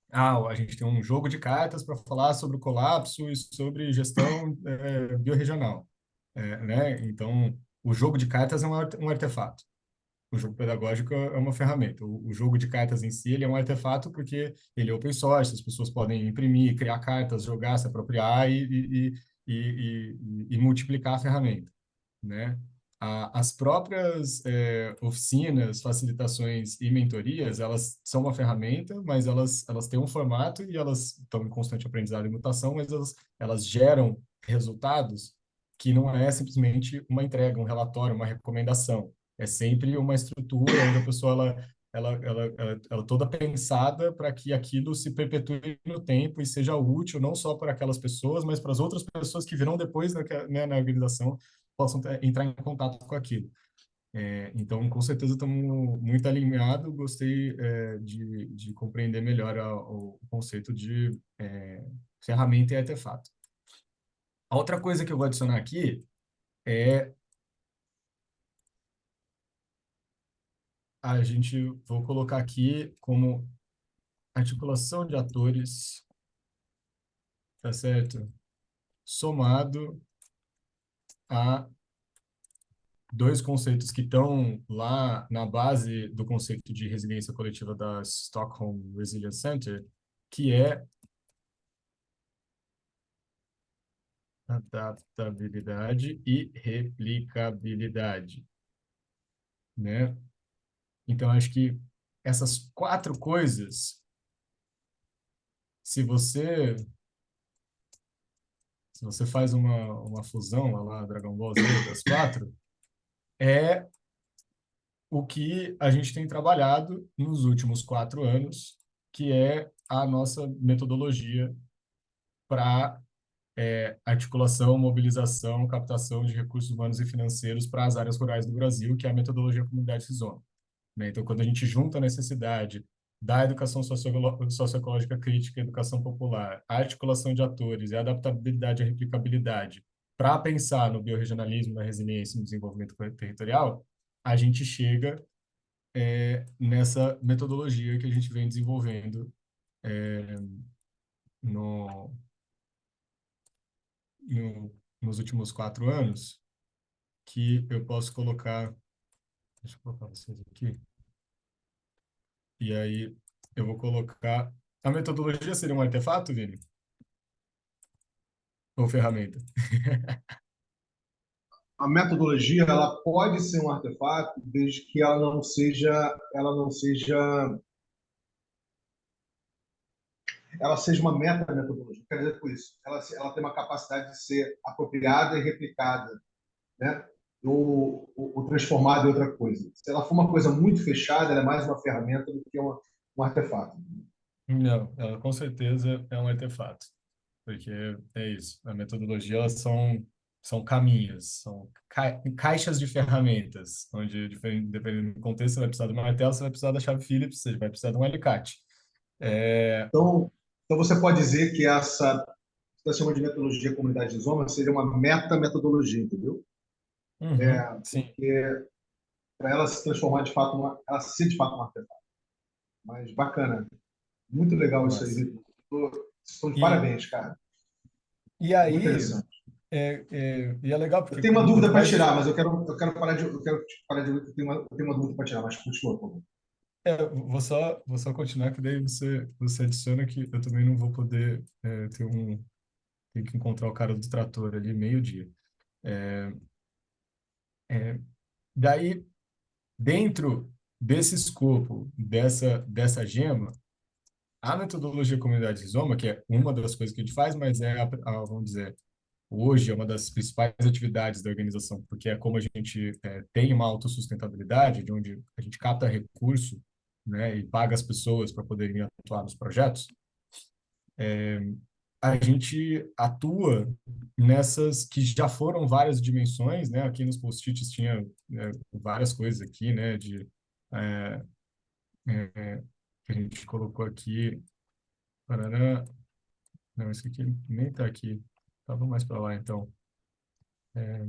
a gente tem um jogo de cartas para falar sobre o colapso e sobre gestão biorregional, né? Então, o jogo de cartas é um artefato. O jogo pedagógico é uma ferramenta. O jogo de cartas em si, ele é um artefato porque ele é open source, as pessoas podem imprimir, criar cartas, jogar, se apropriar e multiplicar a ferramenta, né? as próprias oficinas, facilitações e mentorias, elas são uma ferramenta, mas elas têm um formato e elas estão em constante aprendizado e mutação, mas elas geram resultados que não é simplesmente uma entrega, um relatório, uma recomendação. É sempre uma estrutura onde a pessoa ela toda pensada para que aquilo se perpetue no tempo e seja útil não só para aquelas pessoas, mas para as outras pessoas que virão depois na organização possam entrar em contato com aquilo. Então, com certeza, estamos muito alinhados. Gostei de compreender melhor o conceito de ferramenta e artefato. A outra coisa que eu vou adicionar aqui é vou colocar aqui como articulação de atores, tá certo? Somado a dois conceitos que estão lá na base do conceito de resiliência coletiva da Stockholm Resilience Center, que é adaptabilidade e replicabilidade, né? Então, acho que essas quatro coisas, se você se você faz uma fusão lá, Dragon Ball Z, das quatro, é o que a gente tem trabalhado nos últimos 4 anos, que é a nossa metodologia para articulação, mobilização, captação de recursos humanos e financeiros para as áreas rurais do Brasil, que é a metodologia Comunidade Rizoma, né? Então, quando a gente junta a necessidade da educação socioecológica crítica, educação popular, a articulação de atores e a adaptabilidade e a replicabilidade para pensar no biorregionalismo, na resiliência e no desenvolvimento territorial, a gente chega nessa metodologia que a gente vem desenvolvendo no, nos últimos 4 anos, que eu posso colocar, deixa eu colocar vocês aqui, e aí eu vou colocar, a metodologia seria um artefato, Vini? Ou ferramenta? A metodologia ela pode ser um artefato desde que ela seja uma meta-metodologia. Quer dizer com isso, ela tem uma capacidade de ser apropriada e replicada, né? Ou transformada em outra coisa. Se ela for uma coisa muito fechada, ela é mais uma ferramenta do que um artefato. Não, ela com certeza é um artefato, porque é isso, a metodologia elas são caminhos, são caixas de ferramentas, onde, dependendo do contexto, você vai precisar de uma martelo, você vai precisar da chave Phillips, você vai precisar de um alicate. Então você pode dizer que essa que você chama de metodologia comunidade de Zoma seria uma meta-metodologia, entendeu? Sim. Porque para ela se transformar de fato, ela ser de fato uma artefato. Mas bacana. Muito legal isso aí, Mas, Vitor. Estou de e, parabéns, cara. e Muito aí, interessante. e é legal Eu porque tenho uma dúvida quanto para mais tirar, mas eu quero parar de. Eu quero parar de. Eu tenho uma dúvida para tirar, mas continua, por favor. vou só continuar, que daí você adiciona que eu também não vou poder ter que encontrar o cara do trator ali meio-dia. É, daí, dentro desse escopo, dessa gema, a metodologia Comunidade Rizoma, que é uma das coisas que a gente faz, mas vamos dizer, hoje é uma das principais atividades da organização, porque é como a gente tem uma autossustentabilidade, de onde a gente capta recurso, né, e paga as pessoas para poderem atuar nos projetos. A gente atua nessas que já foram várias dimensões, né? Aqui nos post-its tinha várias coisas aqui, né? É, que a gente colocou aqui. Parará. Não, esse aqui nem está aqui. Estava mais para lá, então. É,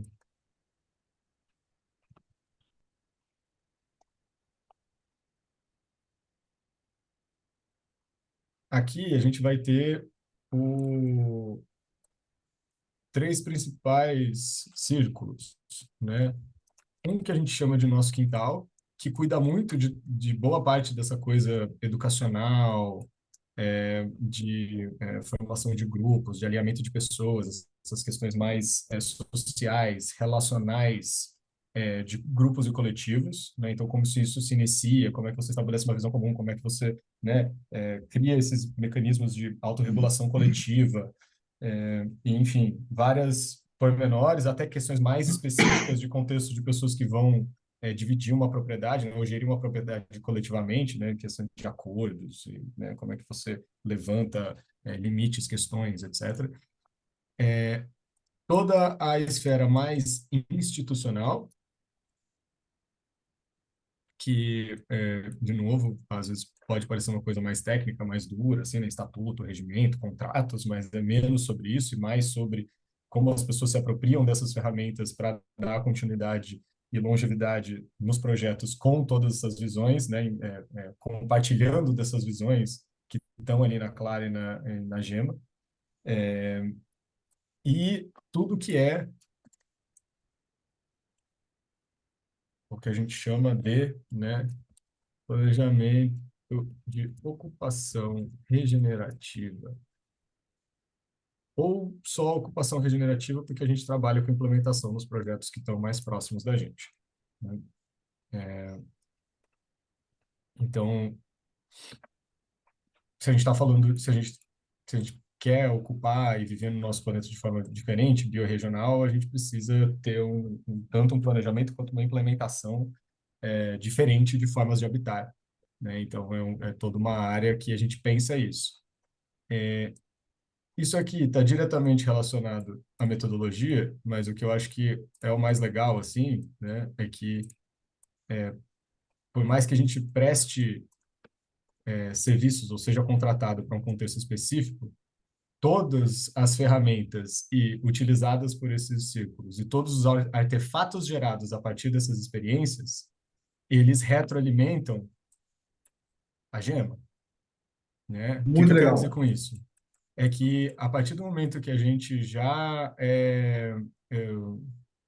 aqui a gente vai ter o três principais círculos, né? Um que a gente chama de nosso quintal, que cuida muito de boa parte dessa coisa educacional, de formação de grupos, de alinhamento de pessoas, essas questões mais sociais, relacionais, de grupos e coletivos, né? Então, como se isso se inicia, como é que você estabelece uma visão comum, como é que você, né, cria esses mecanismos de autorregulação coletiva, e, enfim, várias pormenores, até questões mais específicas de contexto de pessoas que vão dividir uma propriedade, né, ou gerir uma propriedade coletivamente, né, questão de acordos, e, né, como é que você levanta limites, questões, etc. Toda a esfera mais institucional, que, de novo, às vezes pode parecer uma coisa mais técnica, mais dura, assim, né? Estatuto, regimento, contratos, mas é menos sobre isso e mais sobre como as pessoas se apropriam dessas ferramentas para dar continuidade e longevidade nos projetos com todas essas visões, né? Compartilhando dessas visões que estão ali na Clara e na Gema, e tudo que é o que a gente chama de, né, planejamento de ocupação regenerativa. Ou só ocupação regenerativa, porque a gente trabalha com implementação nos projetos que estão mais próximos da gente, né? Então, se a gente está falando, se a gente quer ocupar e viver no nosso planeta de forma diferente, biorregional, a gente precisa ter tanto um planejamento quanto uma implementação diferente de formas de habitar, né? Então, é toda uma área que a gente pensa isso. Isso aqui está diretamente relacionado à metodologia, mas o que eu acho que é o mais legal, assim, né, é que por mais que a gente preste serviços ou seja contratado para um contexto específico, todas as ferramentas utilizadas por esses círculos e todos os artefatos gerados a partir dessas experiências, eles retroalimentam a gema, né? O que Muito eu quero dizer legal. com isso? É que a partir do momento que a gente é,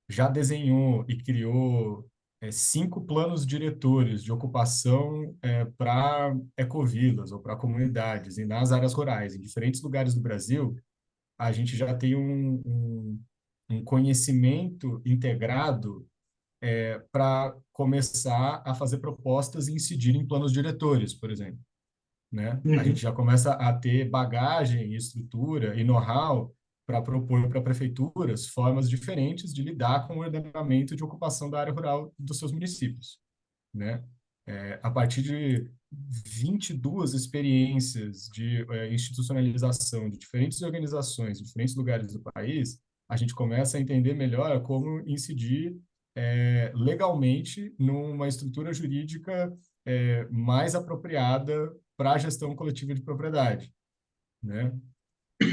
já desenhou e criou 5 planos diretores de ocupação para ecovilas ou para comunidades e nas áreas rurais, em diferentes lugares do Brasil, a gente já tem um conhecimento integrado para começar a fazer propostas e incidir em planos diretores, por exemplo, né? A gente Uhum. já começa a ter bagagem, estrutura e know-how para propor para prefeituras formas diferentes de lidar com o ordenamento de ocupação da área rural dos seus municípios, né? A partir de 22 experiências de institucionalização de diferentes organizações, de diferentes lugares do país, a gente começa a entender melhor como incidir legalmente numa estrutura jurídica mais apropriada para a gestão coletiva de propriedade, né?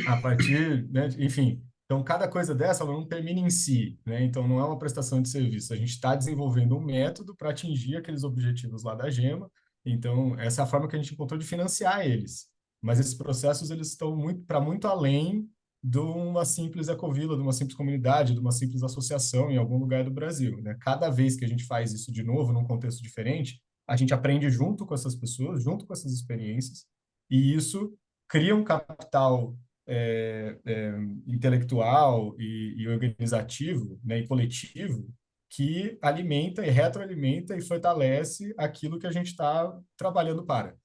A partir, né, enfim, então cada coisa dessa ela não termina em si, né? Então não é uma prestação de serviço, a gente está desenvolvendo um método para atingir aqueles objetivos lá da Gema. Então essa é a forma que a gente encontrou de financiar eles. Mas esses processos eles estão muito para muito além de uma simples ecovila, de uma simples comunidade, de uma simples associação em algum lugar do Brasil, né? Cada vez que a gente faz isso de novo num contexto diferente, a gente aprende junto com essas pessoas, junto com essas experiências, e isso cria um capital é, é, intelectual e organizativo, né, e coletivo que alimenta e retroalimenta e fortalece aquilo que a gente está trabalhando para,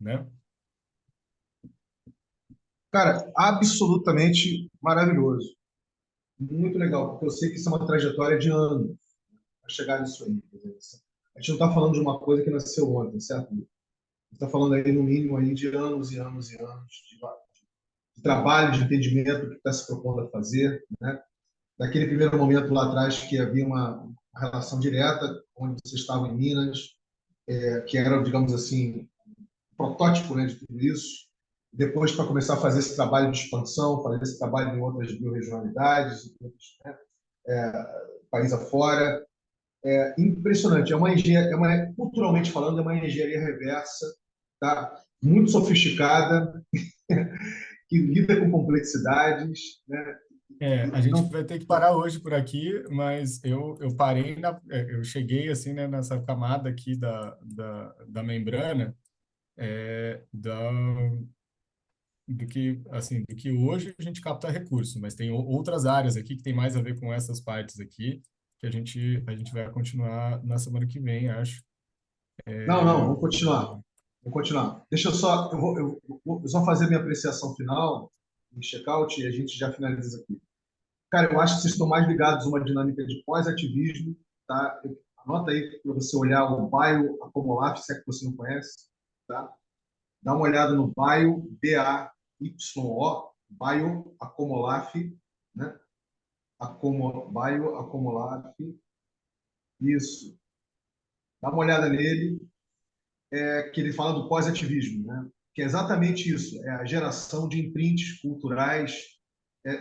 né? Cara, absolutamente maravilhoso. Muito legal, porque eu sei que isso é uma trajetória de anos para chegar nisso aí. Quer dizer, a gente não está falando de uma coisa que nasceu ontem, certo? A gente está falando aí, no mínimo, aí, de anos e anos e anos de trabalho, de entendimento do que está se propondo a fazer, né? Daquele primeiro momento lá atrás que havia uma relação direta, onde você estava em Minas, que era, digamos assim, protótipo, né, de tudo isso. Depois, para começar a fazer esse trabalho de expansão, fazer esse trabalho em outras biorregionalidades, né, país afora. Impressionante. Culturalmente falando, é uma engenharia reversa, tá? Muito sofisticada, que lida com complexidades, né? A gente Não, vai ter que parar hoje por aqui, mas eu parei eu cheguei assim, né, nessa camada aqui da membrana da do que hoje a gente capta recurso, mas tem outras áreas aqui que tem mais a ver com essas partes aqui, que a gente vai continuar na semana que vem, acho. Não, não, É, vamos continuar. Vamos continuar. Deixa eu só, eu vou só fazer minha apreciação final em check-out e a gente já finaliza aqui. Cara, eu acho que vocês estão mais ligados a uma dinâmica de pós-ativismo, tá? Anota aí para você olhar o Bio Acomolaf, se é que você não conhece, tá? Dá uma olhada no Bio, B-A-Y-O, Bio Acomolaf, né? Bio Acomolaf, isso. Dá uma olhada nele, que ele fala do pós-ativismo, né? Que é exatamente isso, é a geração de imprints culturais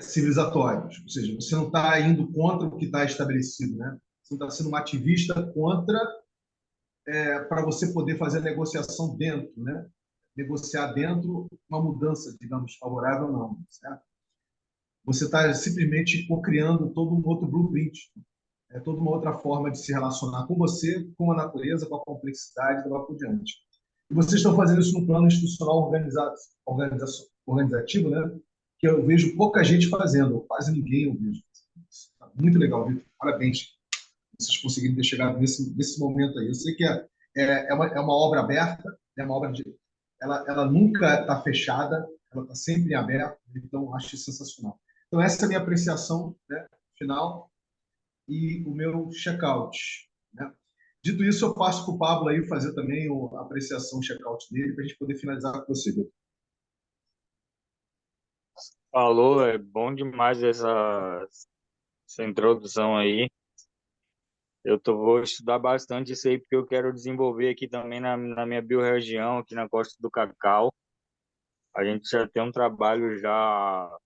civilizatórios. Ou seja, você não está indo contra o que está estabelecido, né? Você está sendo um ativista contra para você poder fazer a negociação dentro, né? Negociar dentro uma mudança, digamos, favorável ou não, certo? Você está simplesmente criando todo um outro blueprint, toda uma outra forma de se relacionar com você, com a natureza, com a complexidade e lá por diante. E vocês estão fazendo isso no plano institucional organizativo, né? Que eu vejo pouca gente fazendo, quase ninguém eu vejo. Muito legal, Vitor. Parabéns. Vocês conseguirem ter chegado nesse momento aí. Eu sei que é uma obra aberta, é uma obra de. Ela nunca está fechada, ela está sempre em aberto, então acho sensacional. Então, essa é a minha apreciação, né, final e o meu check-out, né? Dito isso, eu passo para o Pablo aí fazer também a apreciação, o check-out dele, para a gente poder finalizar com você, Vitor. Falou, é bom demais essa introdução aí. Vou estudar bastante isso aí, porque eu quero desenvolver aqui também na minha biorregião, aqui na Costa do Cacau. A gente já tem um trabalho já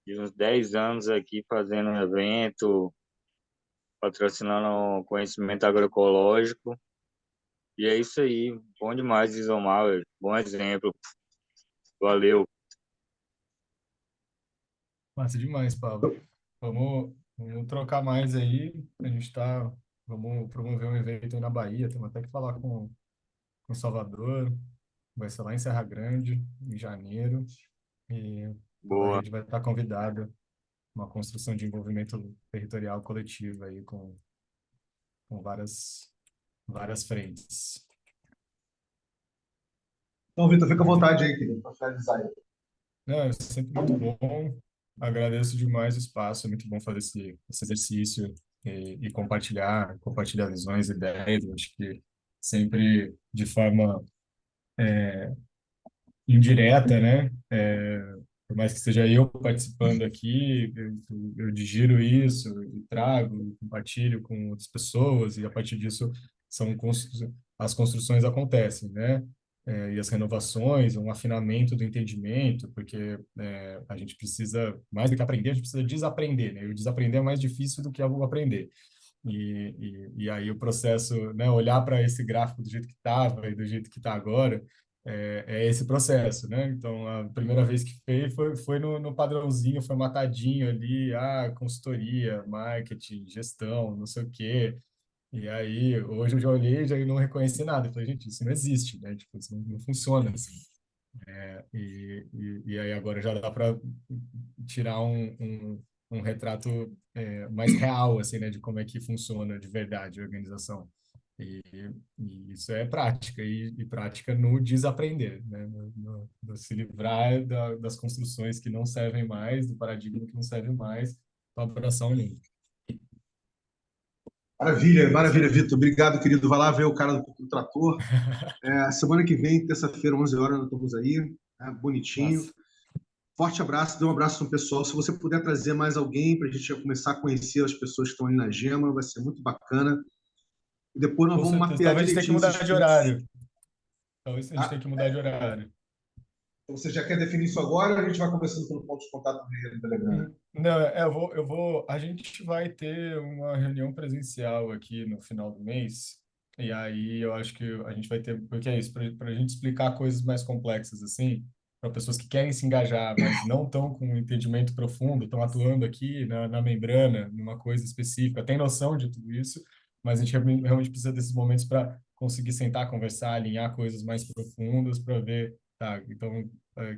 de uns 10 anos aqui fazendo um evento, patrocinando conhecimento agroecológico. E é isso aí, bom demais, Isomar, velho. Bom exemplo. Valeu. massa demais, Pablo. Vamos trocar mais aí. Vamos promover um evento aí na Bahia. Temos até que falar com Salvador. Vai ser lá em Serra Grande, em janeiro. E toda a Boa. rede vai estar convidada. Uma construção de envolvimento territorial coletivo aí com várias frentes. Então, Vitor, fica à Muito, vontade aí, querido, para finalizar aí. não, é sempre muito bom. Agradeço demais o espaço. É muito bom fazer esse exercício e compartilhar visões, ideias. Eu acho que sempre de forma indireta, né? Por mais que seja eu participando aqui, eu digiro isso e trago, compartilho com outras pessoas e a partir disso as construções acontecem, né? E as renovações, um afinamento do entendimento, porque a gente precisa, mais do que aprender, a gente precisa desaprender, né? E o desaprender é mais difícil do que o aprender. E aí o processo, né, olhar para esse gráfico do jeito que estava e do jeito que está agora, é esse processo, né? Então, a primeira vez que fez foi no padrãozinho, formatadinho ali, consultoria, marketing, gestão, não sei o quê. E aí, hoje eu já olhei e já não reconheci nada. Eu falei, gente, isso não existe, né? Tipo, isso não funciona assim. E aí agora já dá para tirar um retrato mais real, assim, né, de como é que funciona de verdade a organização. E, e isso é prática, e prática no desaprender, né, no se livrar das construções que não servem mais, do paradigma que não serve mais, para abraçar um novo. Maravilha, É isso maravilha, aí. Vitor. Obrigado, querido. Vai lá ver o cara do trator. Semana que vem, terça-feira, 11 horas, nós estamos aí, né? Bonitinho. Massa. Forte abraço, dê um abraço no pessoal. Se você puder trazer mais alguém para a gente já começar a conhecer as pessoas que estão ali na Gema, vai ser muito bacana. E depois nós Com vamos certeza. mapear Talvez tenha que direitinho mudar esses de pontos. horário. Talvez a gente tenha Tá? que mudar de horário. Então, você já quer definir isso agora ou a gente vai conversando pelo ponto de contato no Telegram? Não, a gente vai ter uma reunião presencial aqui no final do mês, e aí eu acho que a gente vai ter, porque é isso, para a gente explicar coisas mais complexas assim, para pessoas que querem se engajar, mas não estão com um entendimento profundo, estão atuando aqui na membrana, numa coisa específica, tem noção de tudo isso, mas a gente realmente precisa desses momentos para conseguir sentar, conversar, alinhar coisas mais profundas, para ver tá, então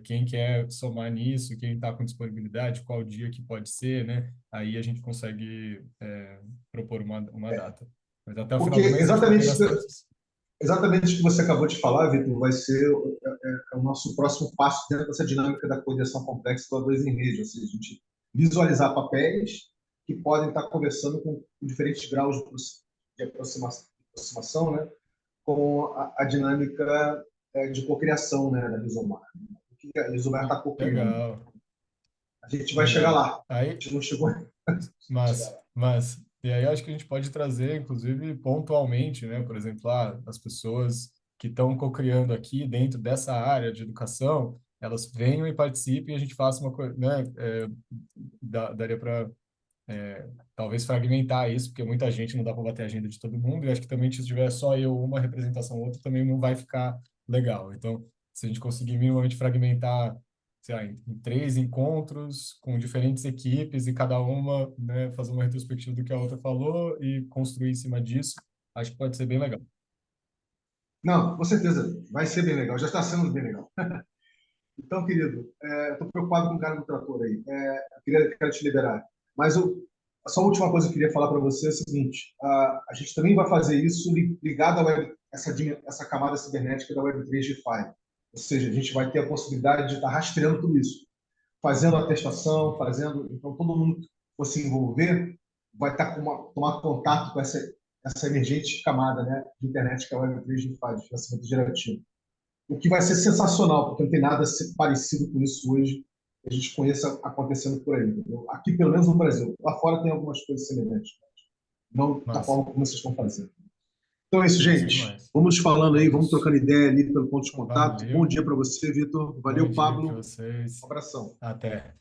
quem quer somar nisso, quem está com disponibilidade, qual dia que pode ser, né? Aí a gente consegue propor uma data. Mas até o Porque final do mês a gente vai ter bastante. exatamente o que você acabou de falar, Vitor, vai ser o nosso próximo passo dentro dessa dinâmica da coordenação complexa do A2 em rede, ou seja, a gente visualizar papéis que podem estar conversando com diferentes graus de aproximação, né, com a dinâmica de cocriação, né, da Rizomar. O que a Rizomar está cocriando? Legal, A gente vai chegar legal. lá. A Aí, gente não chegou. e aí eu acho que a gente pode trazer, inclusive, pontualmente, né? Por exemplo, as pessoas que estão co-criando aqui dentro dessa área de educação, elas venham e participem e a gente faça uma coisa, né? Daria para talvez fragmentar isso, porque muita gente não dá para bater a agenda de todo mundo, e acho que também se tiver só eu, uma representação, outra, também não vai ficar legal. Então, se a gente conseguir minimamente fragmentar, sei lá, em 3 encontros com diferentes equipes e cada uma, né, fazer uma retrospectiva do que a outra falou e construir em cima disso, acho que pode ser bem legal. Não, com certeza, vai ser bem legal, já está sendo bem legal. Então, querido, estou preocupado com o cara do trator aí. Quero te liberar. Mas só a última coisa que eu queria falar para você é o seguinte: a gente também vai fazer isso ligado à essa camada cibernética da Web3 DeFi. Ou seja, a gente vai ter a possibilidade de estar rastreando tudo isso, fazendo atestação, fazendo. Então, todo mundo que for se envolver vai estar tomar contato com essa emergente camada, né, de internet que é a Web3 DeFi, de financiamento gerativo. O que vai ser sensacional, porque não tem nada parecido com isso hoje que a gente conheça acontecendo por aí. Entendeu? Aqui, pelo menos no Brasil. Lá fora tem algumas coisas semelhantes, não da Massa, forma como vocês estão fazendo. Então é isso, massa gente. demais. Vamos falando É aí, vamos isso. trocando ideia ali pelo ponto de contato. Bom Valeu. dia para você, Vitor. Bom Valeu, dia para Pablo. Um vocês. abração. Até.